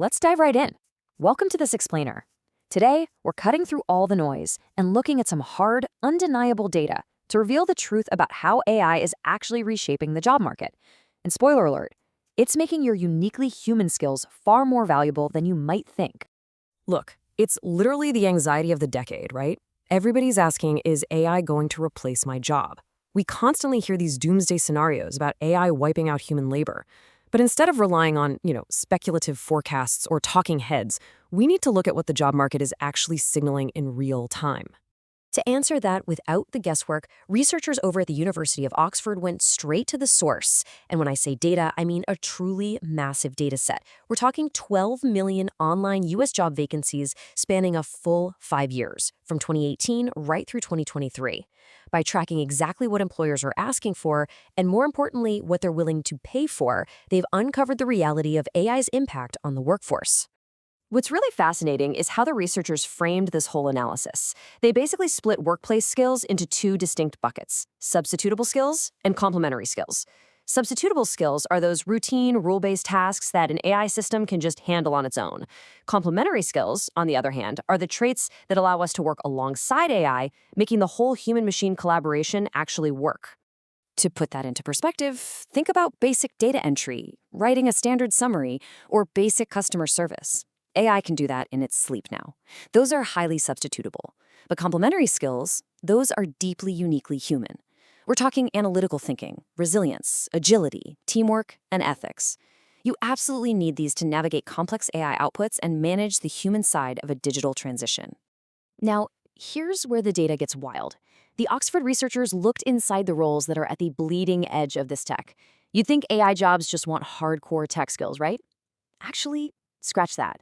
Let's dive right in. Welcome to This Explainer. Today, we're cutting through all the noise and looking at some hard, undeniable data to reveal the truth about how AI is actually reshaping the job market. And spoiler alert, it's making your uniquely human skills far more valuable than you might think. Look, it's literally the anxiety of the decade, right? Everybody's asking, is AI going to replace my job? We constantly hear these doomsday scenarios about AI wiping out human labor. But instead of relying on, speculative forecasts or talking heads, we need to look at what the job market is actually signaling in real time. To answer that without the guesswork, researchers over at the University of Oxford went straight to the source. And when I say data, I mean a truly massive data set. We're talking 12 million online U.S. job vacancies spanning a full 5 years, from 2018 right through 2023. By tracking exactly what employers are asking for, and more importantly, what they're willing to pay for, they've uncovered the reality of AI's impact on the workforce. What's really fascinating is how the researchers framed this whole analysis. They basically split workplace skills into two distinct buckets: substitutable skills and complementary skills. Substitutable skills are those routine, rule-based tasks that an AI system can just handle on its own. Complementary skills, on the other hand, are the traits that allow us to work alongside AI, making the whole human-machine collaboration actually work. To put that into perspective, think about basic data entry, writing a standard summary, or basic customer service. AI can do that in its sleep now. Those are highly substitutable. But complementary skills, those are deeply uniquely human. We're talking analytical thinking, resilience, agility, teamwork, and ethics. You absolutely need these to navigate complex AI outputs and manage the human side of a digital transition. Now, here's where the data gets wild. The Oxford researchers looked inside the roles that are at the bleeding edge of this tech. You'd think AI jobs just want hardcore tech skills, right? Actually, scratch that.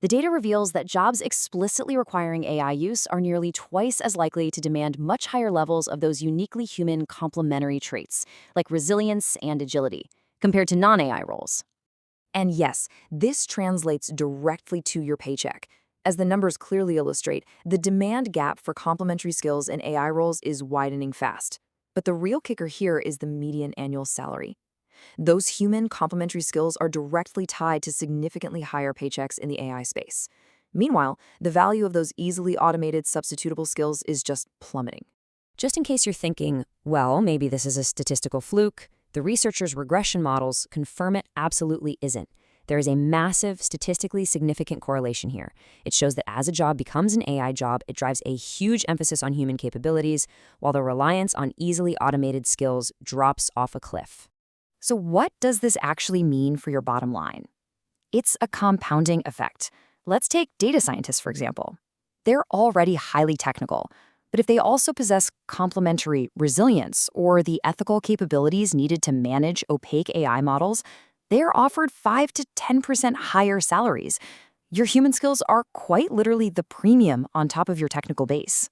The data reveals that jobs explicitly requiring AI use are nearly twice as likely to demand much higher levels of those uniquely human complementary traits, like resilience and agility, compared to non-AI roles. And yes, this translates directly to your paycheck. As the numbers clearly illustrate, the demand gap for complementary skills in AI roles is widening fast. But the real kicker here is the median annual salary. Those human complementary skills are directly tied to significantly higher paychecks in the AI space. Meanwhile, the value of those easily automated substitutable skills is just plummeting. Just in case you're thinking, well, maybe this is a statistical fluke, the researchers' regression models confirm it absolutely isn't. There is a massive, statistically significant correlation here. It shows that as a job becomes an AI job, it drives a huge emphasis on human capabilities, while the reliance on easily automated skills drops off a cliff. So what does this actually mean for your bottom line? It's a compounding effect. Let's take data scientists, for example. They're already highly technical, but if they also possess complementary resilience or the ethical capabilities needed to manage opaque AI models, they are offered 5 to 10% higher salaries. Your human skills are quite literally the premium on top of your technical base.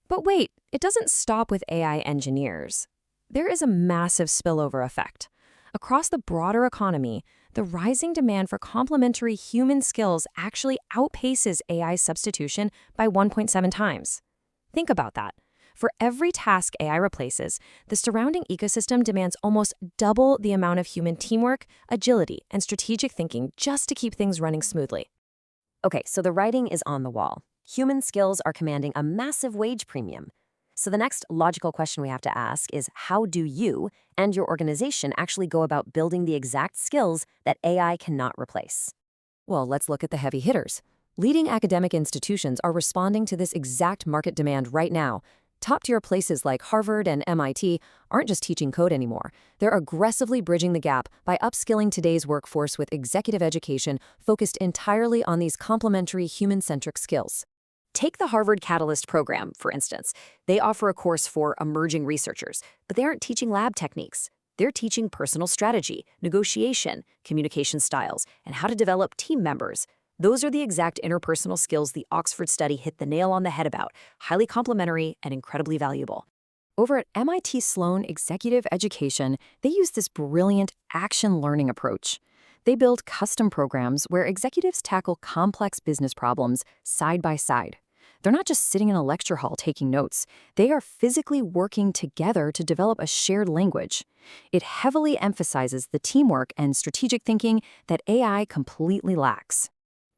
But wait, it doesn't stop with AI engineers. There is a massive spillover effect. Across the broader economy, the rising demand for complementary human skills actually outpaces AI substitution by 1.7 times. Think about that. For every task AI replaces, the surrounding ecosystem demands almost double the amount of human teamwork, agility, and strategic thinking just to keep things running smoothly. Okay, so the writing is on the wall. Human skills are commanding a massive wage premium. So the next logical question we have to ask is, how do you and your organization actually go about building the exact skills that AI cannot replace? Well, let's look at the heavy hitters. Leading academic institutions are responding to this exact market demand right now. Top-tier places like Harvard and MIT aren't just teaching code anymore. They're aggressively bridging the gap by upskilling today's workforce with executive education focused entirely on these complementary human-centric skills. Take the Harvard Catalyst program, for instance. They offer a course for emerging researchers, but they aren't teaching lab techniques. They're teaching personal strategy, negotiation, communication styles, and how to develop team members. Those are the exact interpersonal skills the Oxford study hit the nail on the head about, highly complementary and incredibly valuable. Over at MIT Sloan Executive Education, they use this brilliant action learning approach. They build custom programs where executives tackle complex business problems side by side. They're not just sitting in a lecture hall taking notes. They are physically working together to develop a shared language. It heavily emphasizes the teamwork and strategic thinking that AI completely lacks.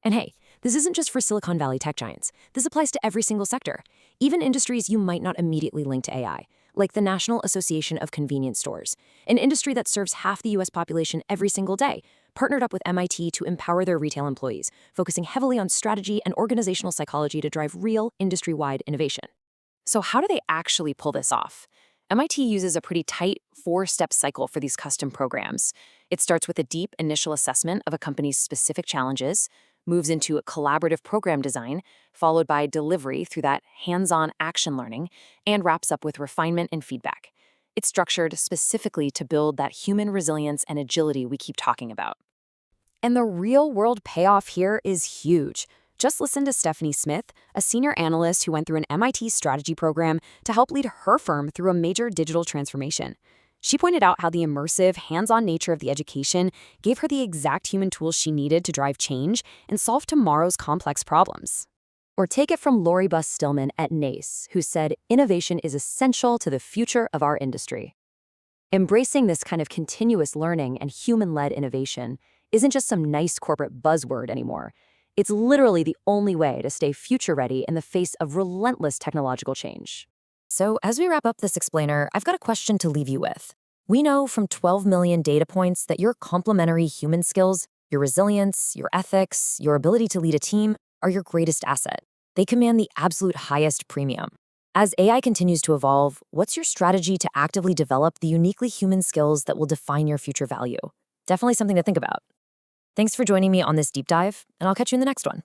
And hey, this isn't just for Silicon Valley tech giants. This applies to every single sector, even industries you might not immediately link to AI, like the National Association of Convenience Stores, an industry that serves half the US population every single day, partnered up with MIT to empower their retail employees, focusing heavily on strategy and organizational psychology to drive real industry-wide innovation. So how do they actually pull this off? MIT uses a pretty tight 4-step cycle for these custom programs. It starts with a deep initial assessment of a company's specific challenges, moves into a collaborative program design, followed by delivery through that hands-on action learning, and wraps up with refinement and feedback. It's structured specifically to build that human resilience and agility we keep talking about. And the real-world payoff here is huge. Just listen to Stephanie Smith, a senior analyst who went through an MIT strategy program to help lead her firm through a major digital transformation. She pointed out how the immersive, hands-on nature of the education gave her the exact human tools she needed to drive change and solve tomorrow's complex problems. Or take it from Lori Buss-Stillman at NACE, who said, "Innovation is essential to the future of our industry." Embracing this kind of continuous learning and human-led innovation isn't just some nice corporate buzzword anymore. It's literally the only way to stay future-ready in the face of relentless technological change. So as we wrap up this explainer, I've got a question to leave you with. We know from 12 million data points that your complementary human skills, your resilience, your ethics, your ability to lead a team are your greatest asset. They command the absolute highest premium. As AI continues to evolve, what's your strategy to actively develop the uniquely human skills that will define your future value? Definitely something to think about. Thanks for joining me on this deep dive, and I'll catch you in the next one.